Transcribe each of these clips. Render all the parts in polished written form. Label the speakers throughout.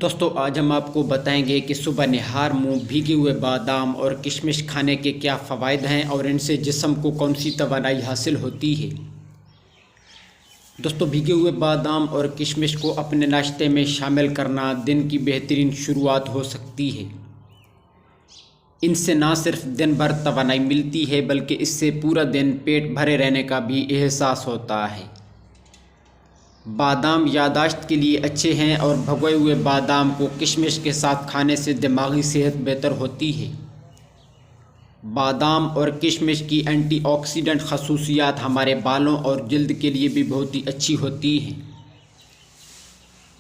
Speaker 1: دوستو آج ہم آپ کو بتائیں گے کہ صبح نہار منہ بھیگے ہوئے بادام اور کشمش کھانے کے کیا فوائد ہیں اور ان سے جسم کو کون سی توانائی حاصل ہوتی ہے۔ دوستو بھیگے ہوئے بادام اور کشمش کو اپنے ناشتے میں شامل کرنا دن کی بہترین شروعات ہو سکتی ہے۔ ان سے نہ صرف دن بھر توانائی ملتی ہے بلکہ اس سے پورا دن پیٹ بھرے رہنے کا بھی احساس ہوتا ہے۔ بادام یادداشت کے لیے اچھے ہیں اور بھگوئے ہوئے بادام کو کشمش کے ساتھ کھانے سے دماغی صحت بہتر ہوتی ہے۔ بادام اور کشمش کی اینٹی آکسیڈنٹ خصوصیات ہمارے بالوں اور جلد کے لیے بھی بہت ہی اچھی ہوتی ہیں۔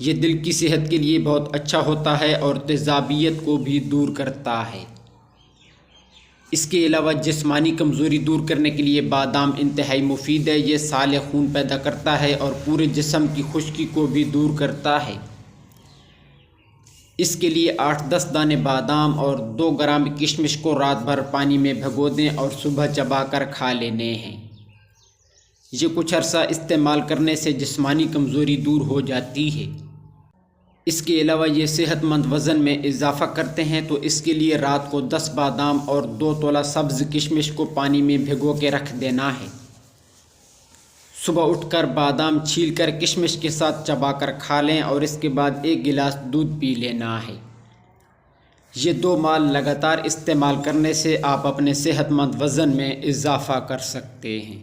Speaker 1: یہ دل کی صحت کے لیے بہت اچھا ہوتا ہے اور تیزابیت کو بھی دور کرتا ہے۔ اس کے علاوہ جسمانی کمزوری دور کرنے کے لیے بادام انتہائی مفید ہے۔ یہ سال خون پیدا کرتا ہے اور پورے جسم کی خشکی کو بھی دور کرتا ہے۔ اس کے لیے 8-10 دانے بادام اور 2 گرام کشمش کو رات بھر پانی میں بھگو دیں اور صبح چبا کر کھا لینے ہیں۔ یہ کچھ عرصہ استعمال کرنے سے جسمانی کمزوری دور ہو جاتی ہے۔ اس کے علاوہ یہ صحت مند وزن میں اضافہ کرتے ہیں، تو اس کے لیے رات کو 10 بادام اور 2 تولہ سبز کشمش کو پانی میں بھگو کے رکھ دینا ہے۔ صبح اٹھ کر بادام چھیل کر کشمش کے ساتھ چبا کر کھا لیں اور اس کے بعد 1 گلاس دودھ پی لینا ہے۔ یہ 2 ماہ لگاتار استعمال کرنے سے آپ اپنے صحت مند وزن میں اضافہ کر سکتے ہیں۔